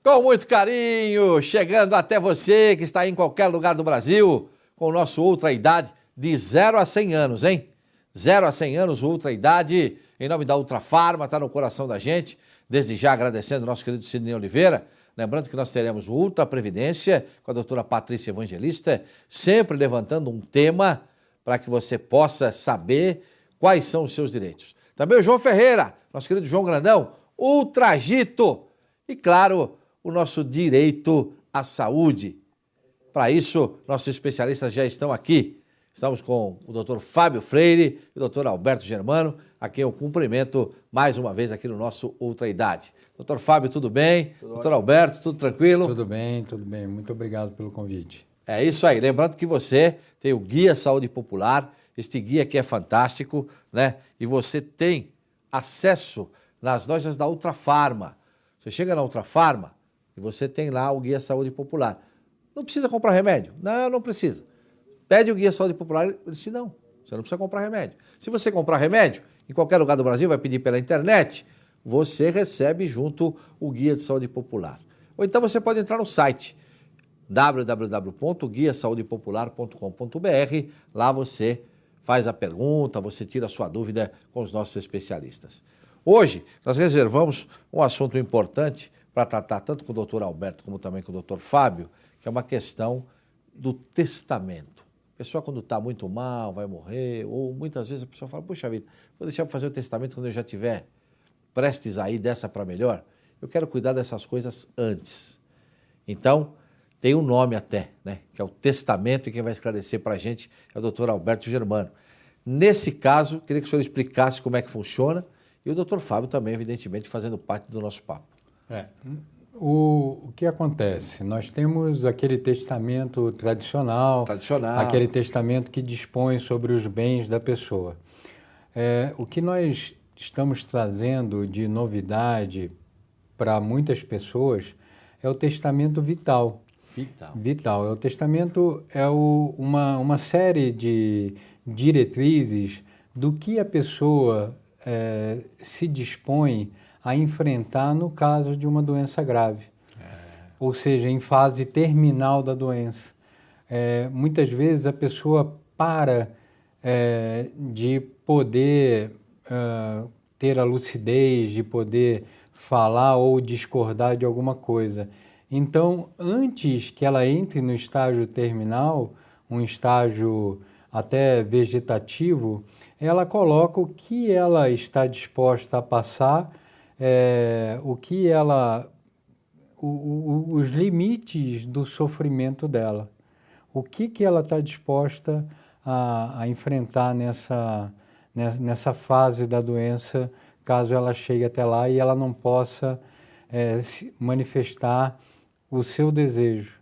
Com muito carinho, chegando até você que está em qualquer lugar do Brasil, com o nosso Ultra Idade de 0 a 100 anos, hein? 0 a 100 anos, Ultra Idade, em nome da Ultra Farma, está no coração da gente. Desde já agradecendo o nosso querido Sidney Oliveira. Lembrando que nós teremos o Ultra Previdência com a doutora Patrícia Evangelista, sempre levantando um tema para que você possa saber quais são os seus direitos. Também o João Ferreira, nosso querido João Grandão, Ultragito. E claro, o nosso direito à saúde. Para isso, nossos especialistas já estão aqui. Estamos com o Dr. Fábio Freire e o Dr. Alberto Germano, a quem eu cumprimento mais uma vez aqui no nosso Ultra Idade. Dr. Fábio, tudo bem? Dr. Alberto, tudo tranquilo? Tudo bem, tudo bem. Muito obrigado pelo convite. É isso aí. Lembrando que você tem o Guia Saúde Popular, este guia aqui é fantástico, né? E você tem acesso nas lojas da Ultra Farma. Você chega na Ultra Farma e você tem lá o Guia Saúde Popular. Não precisa comprar remédio? Não precisa. Pede o Guia Saúde Popular, ele disse não, você não precisa comprar remédio. Se você comprar remédio, em qualquer lugar do Brasil, vai pedir pela internet, você recebe junto o Guia de Saúde Popular. Ou então você pode entrar no site www.guiasaudepopular.com.br, lá você faz a pergunta, você tira a sua dúvida com os nossos especialistas. Hoje, nós reservamos um assunto importante para tratar tanto com o doutor Alberto como também com o doutor Fábio, que é uma questão do testamento. A pessoa quando está muito mal, vai morrer, ou muitas vezes a pessoa fala, puxa vida, vou deixar para fazer o testamento quando eu já estiver prestes a ir dessa para melhor. Eu quero cuidar dessas coisas antes. Então, tem um nome até, né? Que é o testamento, e quem vai esclarecer para a gente é o doutor Alberto Germano. Nesse caso, queria que o senhor explicasse como é que funciona, e o doutor Fábio também, evidentemente, fazendo parte do nosso papo. O que acontece? Nós temos aquele testamento tradicional, aquele testamento que dispõe sobre os bens da pessoa. O que nós estamos trazendo de novidade para muitas pessoas é o testamento vital. Vital. O testamento é uma série de diretrizes do que a pessoa se dispõe a enfrentar no caso de uma doença grave, ou seja, em fase terminal da doença. Muitas vezes a pessoa para de poder ter a lucidez, de poder falar ou discordar de alguma coisa. Então, antes que ela entre no estágio terminal, um estágio até vegetativo, ela coloca o que ela está disposta a passar, os limites do sofrimento dela. O que ela está disposta a enfrentar nessa fase da doença, caso ela chegue até lá e ela não possa manifestar o seu desejo.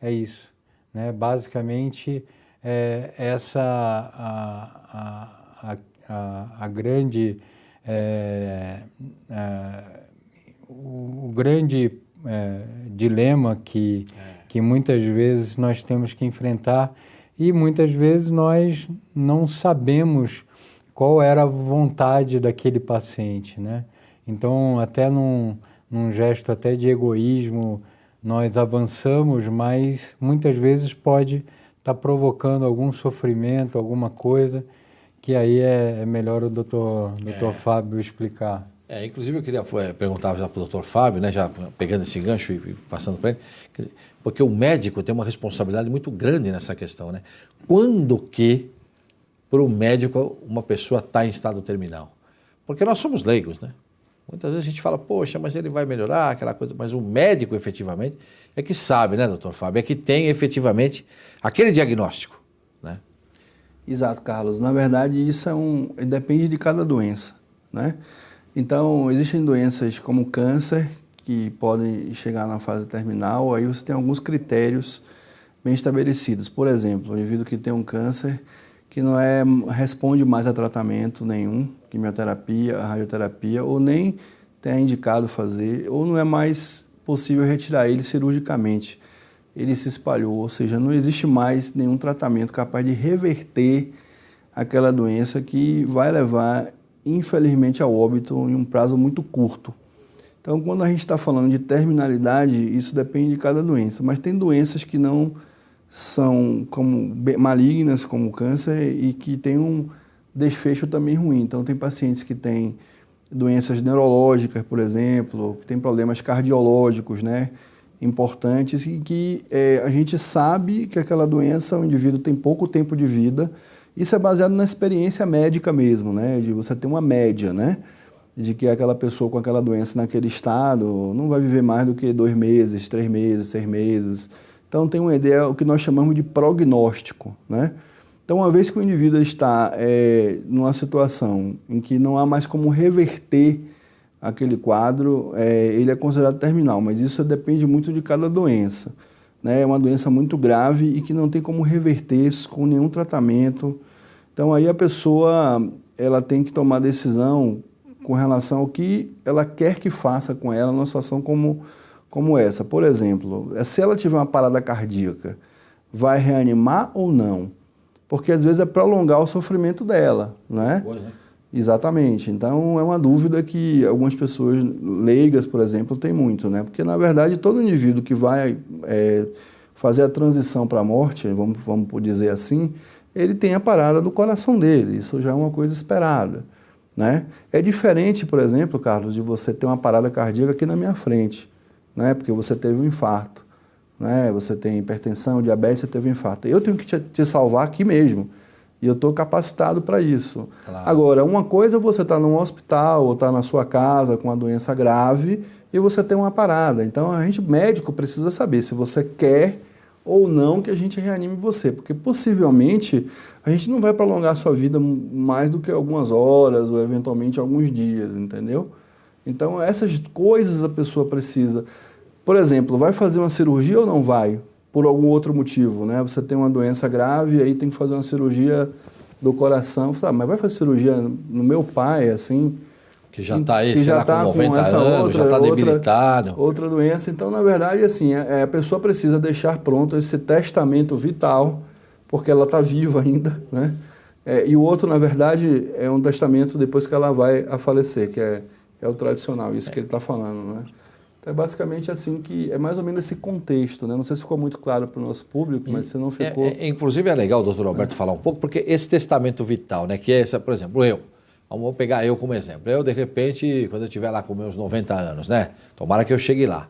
É isso, né? Basicamente, o grande dilema que muitas vezes nós temos que enfrentar, e muitas vezes nós não sabemos qual era a vontade daquele paciente, né? Então, até num gesto até de egoísmo, nós avançamos, mas muitas vezes pode estar provocando algum sofrimento, alguma coisa, que aí é melhor o doutor Fábio explicar. Inclusive eu queria perguntar já para o doutor Fábio, né, já pegando esse gancho e passando para ele, quer dizer, porque o médico tem uma responsabilidade muito grande nessa questão, né? Quando que, para o médico, uma pessoa está em estado terminal? Porque nós somos leigos, né? Muitas vezes a gente fala, poxa, mas ele vai melhorar, aquela coisa, mas o médico efetivamente é que sabe, né, doutor Fábio? É que tem efetivamente aquele diagnóstico, né? Exato, Carlos. Na verdade, isso depende de cada doença, né? Então, existem doenças como câncer, que podem chegar na fase terminal, aí você tem alguns critérios bem estabelecidos. Por exemplo, o indivíduo que tem um câncer que não responde mais a tratamento nenhum, quimioterapia, radioterapia, ou nem tem indicado fazer, ou não é mais possível retirar ele cirurgicamente. Ele se espalhou, ou seja, não existe mais nenhum tratamento capaz de reverter aquela doença que vai levar, infelizmente, ao óbito em um prazo muito curto. Então, quando a gente está falando de terminalidade, isso depende de cada doença, mas tem doenças que não são como malignas, como o câncer, e que tem um desfecho também ruim. Então, tem pacientes que têm doenças neurológicas, por exemplo, que têm problemas cardiológicos, né, importantes, e que a gente sabe que aquela doença, o indivíduo tem pouco tempo de vida. Isso é baseado na experiência médica mesmo, né, de você ter uma média, né, de que aquela pessoa com aquela doença naquele estado não vai viver mais do que 2 meses, 3 meses, 6 meses. Então, tem uma ideia, o que nós chamamos de prognóstico, né? Então, uma vez que o indivíduo está numa situação em que não há mais como reverter aquele quadro, ele é considerado terminal, mas isso depende muito de cada doença, né? É uma doença muito grave e que não tem como reverter isso com nenhum tratamento. Então, aí a pessoa ela tem que tomar decisão com relação ao que ela quer que faça com ela numa situação como essa. Por exemplo, se ela tiver uma parada cardíaca, vai reanimar ou não? Porque às vezes é prolongar o sofrimento dela, né? Pois, né? Exatamente. Então é uma dúvida que algumas pessoas leigas, por exemplo, têm muito, né? Porque na verdade todo indivíduo que vai fazer a transição para a morte, vamos dizer assim, ele tem a parada do coração dele. Isso já é uma coisa esperada, né? É diferente, por exemplo, Carlos, de você ter uma parada cardíaca aqui na minha frente, né? Porque você teve um infarto, né? Você tem hipertensão, diabetes, você teve um infarto. Eu tenho que te salvar aqui mesmo. E eu estou capacitado para isso. Claro. Agora, uma coisa é você estar num hospital ou estar na sua casa com uma doença grave e você tem uma parada. Então, a gente, médico, precisa saber se você quer ou não que a gente reanime você. Porque, possivelmente, a gente não vai prolongar a sua vida mais do que algumas horas ou, eventualmente, alguns dias, entendeu? Então, essas coisas a pessoa precisa. Por exemplo, vai fazer uma cirurgia ou não vai? Por algum outro motivo, né? Você tem uma doença grave e aí tem que fazer uma cirurgia do coração. Mas vai fazer cirurgia no meu pai, assim... Que já está aí, sei lá, com 90 anos, já está debilitado. Outra doença. Então, na verdade, assim, a pessoa precisa deixar pronto esse testamento vital, porque ela está viva ainda, né? E o outro, na verdade, é um testamento depois que ela vai a falecer, que é o tradicional, isso que ele está falando, né? Então, é basicamente assim que é mais ou menos esse contexto, né? Não sei se ficou muito claro para o nosso público, mas se não ficou... Inclusive é legal o doutor Alberto falar um pouco, porque esse testamento vital, né? Que é essa, por exemplo, vamos pegar eu como exemplo. Eu, de repente, quando eu estiver lá com meus 90 anos, né? Tomara que eu chegue lá.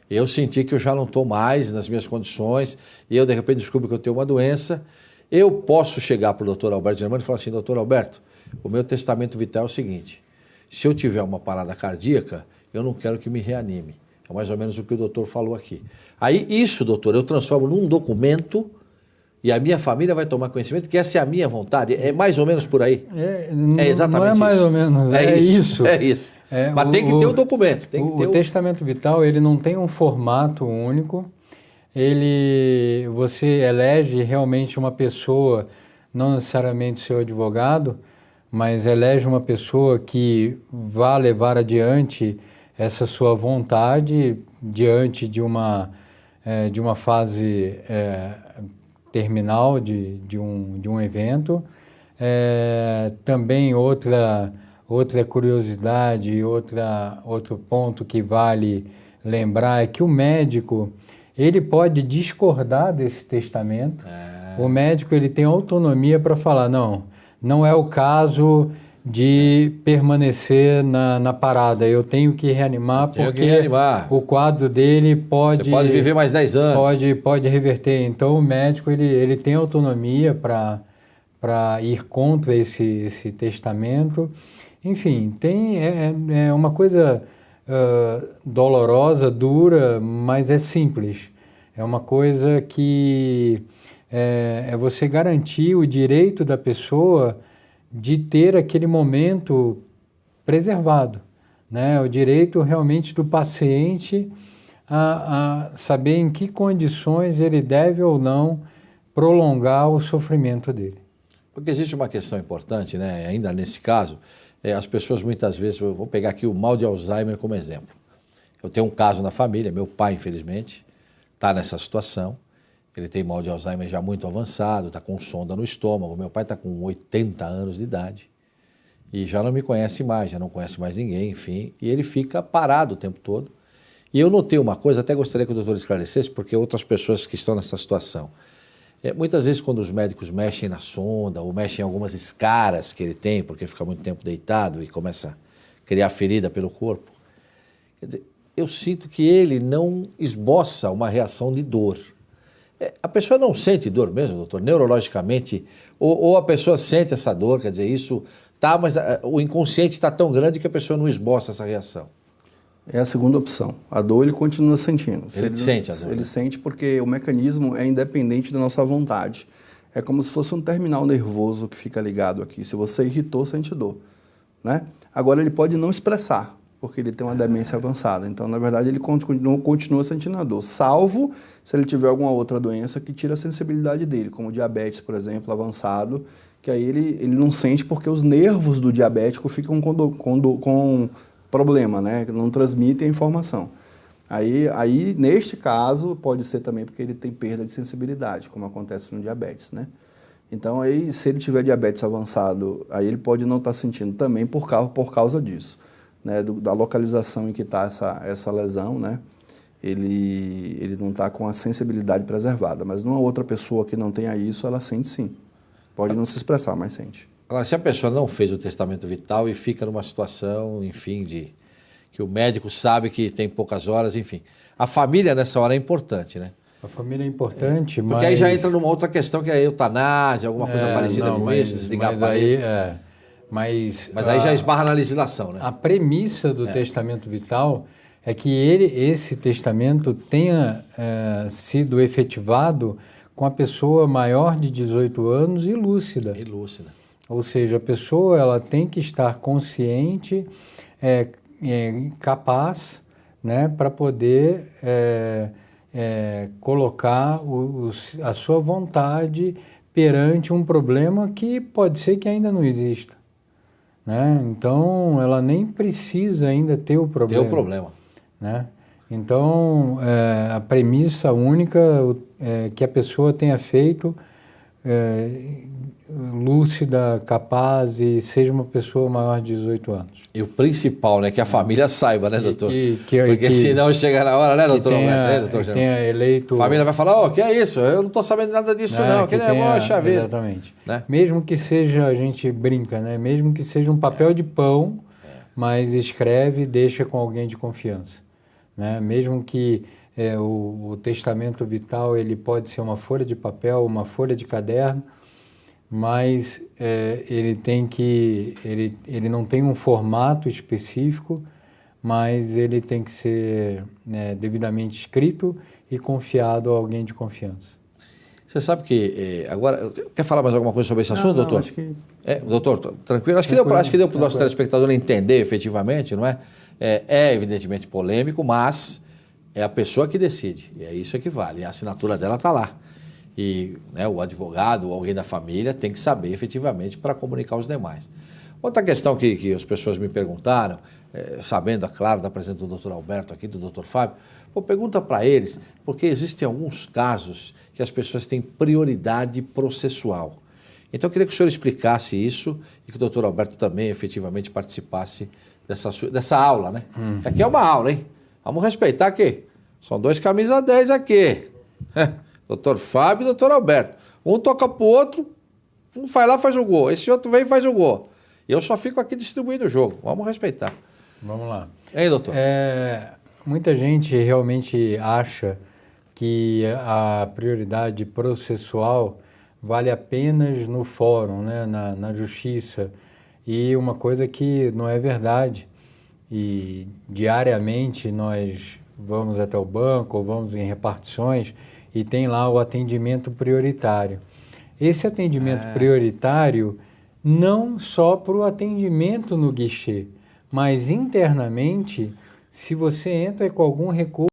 Eu senti que eu já não estou mais nas minhas condições e eu, de repente, descubro que eu tenho uma doença. Eu posso chegar para o doutor Alberto Germano e falar assim, doutor Alberto, o meu testamento vital é o seguinte, se eu tiver uma parada cardíaca, eu não quero que me reanime. É mais ou menos o que o doutor falou aqui. Aí isso, doutor, eu transformo num documento e a minha família vai tomar conhecimento que essa é a minha vontade. É mais ou menos por aí? É exatamente isso. Não é mais ou menos, é isso. É isso. Mas tem que ter o documento. O testamento vital, ele não tem um formato único. Você elege realmente uma pessoa, não necessariamente seu advogado, mas elege uma pessoa que vá levar adiante essa sua vontade diante de uma fase terminal de um evento. Também outra curiosidade, outro ponto que vale lembrar é que o médico ele pode discordar desse testamento. O médico ele tem autonomia para falar, não é o caso de permanecer na parada. Eu tenho que reanimar porque o quadro dele pode... Você pode viver mais 10 anos. Pode reverter. Então, o médico ele tem autonomia para ir contra esse testamento. Enfim, é uma coisa dolorosa, dura, mas é simples. É uma coisa que é você garantir o direito da pessoa de ter aquele momento preservado, né? O direito realmente do paciente a saber em que condições ele deve ou não prolongar o sofrimento dele. Porque existe uma questão importante, né? Ainda nesse caso, as pessoas muitas vezes, eu vou pegar aqui o mal de Alzheimer como exemplo. Eu tenho um caso na família, meu pai, infelizmente, está nessa situação. Ele tem mal de Alzheimer já muito avançado, está com sonda no estômago. Meu pai está com 80 anos de idade. e já não me conhece mais, já não conhece mais ninguém, enfim, e ele fica parado o tempo todo. E eu notei uma coisa, até gostaria que o doutor esclarecesse, porque outras pessoas que estão nessa situação. Muitas vezes quando os médicos mexem na sonda ou mexem em algumas escaras que ele tem, porque fica muito tempo deitado e começa a criar ferida pelo corpo, quer dizer, eu sinto que ele não esboça uma reação de dor. A pessoa não sente dor mesmo, doutor, neurologicamente, ou a pessoa sente essa dor, quer dizer, isso tá, mas o inconsciente está tão grande que a pessoa não esboça essa reação. É a segunda opção. A dor ele continua sentindo. Ele sente a dor. Ele sente porque o mecanismo é independente da nossa vontade. É como se fosse um terminal nervoso que fica ligado aqui. Se você irritou, sente dor, né? Agora ele pode não expressar, porque ele tem uma demência avançada. Então, na verdade, ele continua sentindo a dor, salvo se ele tiver alguma outra doença que tira a sensibilidade dele, como diabetes, por exemplo, avançado, que aí ele não sente porque os nervos do diabético ficam com problema, né? Não transmitem a informação. Aí, neste caso, pode ser também porque ele tem perda de sensibilidade, como acontece no diabetes, né? Então, aí, se ele tiver diabetes avançado, aí ele pode não estar sentindo também por causa disso, né? Da localização em que está essa lesão, né? Ele não está com a sensibilidade preservada. Mas numa outra pessoa que não tenha isso, ela sente sim. Pode não se expressar, mas sente. Agora, se a pessoa não fez o testamento vital e fica numa situação, enfim, que o médico sabe que tem poucas horas, enfim. A família nessa hora é importante, né? A família é importante, mas... Porque aí já entra numa outra questão que é a eutanásia, alguma coisa parecida com isso, desligar a parede. Mas aí já esbarra na legislação, né? A premissa do testamento vital é que esse testamento tenha sido efetivado com a pessoa maior de 18 anos e lúcida. Ou seja, a pessoa ela tem que estar consciente, capaz, né, para poder colocar a sua vontade perante um problema que pode ser que ainda não exista. Né? Então, ela nem precisa ainda ter o problema. Né? Então, a premissa única é que a pessoa tenha feito lúcida, capaz e seja uma pessoa maior de 18 anos. E o principal, né, que a família saiba, né, doutor? Porque senão chega na hora, né, doutor? Tenha eleito... A família vai falar, que é isso? Eu não estou sabendo nada disso, não. Que negócio, vida. Exatamente. Né? Mesmo que seja, a gente brinca, né? Mesmo que seja um papel de pão, mas escreve e deixa com alguém de confiança. Né? Mesmo que o testamento vital ele pode ser uma folha de papel, uma folha de caderno, mas ele não tem um formato específico, mas ele tem que ser devidamente escrito e confiado a alguém de confiança. Você sabe que agora... Quer falar mais alguma coisa sobre esse assunto, doutor? Acho que... doutor, tranquilo. Acho que deu para o nosso telespectador entender efetivamente, não é? É evidentemente polêmico, mas é a pessoa que decide. E é isso que vale. A assinatura dela está lá. E o advogado ou alguém da família tem que saber efetivamente para comunicar aos demais. Outra questão que as pessoas me perguntaram, sabendo, é claro, da presença do doutor Alberto aqui, do doutor Fábio, pergunta para eles, porque existem alguns casos que as pessoas têm prioridade processual. Então eu queria que o senhor explicasse isso e que o doutor Alberto também efetivamente participasse dessa aula, né? Aqui é uma aula, hein? Vamos respeitar aqui. São 2 camisa 10 aqui. Doutor Fábio e doutor Alberto. Um toca pro outro, um vai lá e faz o gol. Esse outro vem e faz o gol. E eu só fico aqui distribuindo o jogo. Vamos respeitar. Vamos lá. Hein, doutor? Muita gente realmente acha que a prioridade processual vale apenas no fórum, né, na justiça. E uma coisa que não é verdade. E diariamente nós vamos até o banco ou vamos em repartições e tem lá o atendimento prioritário. Esse atendimento prioritário não só para o atendimento no guichê, mas internamente, se você entra com algum recurso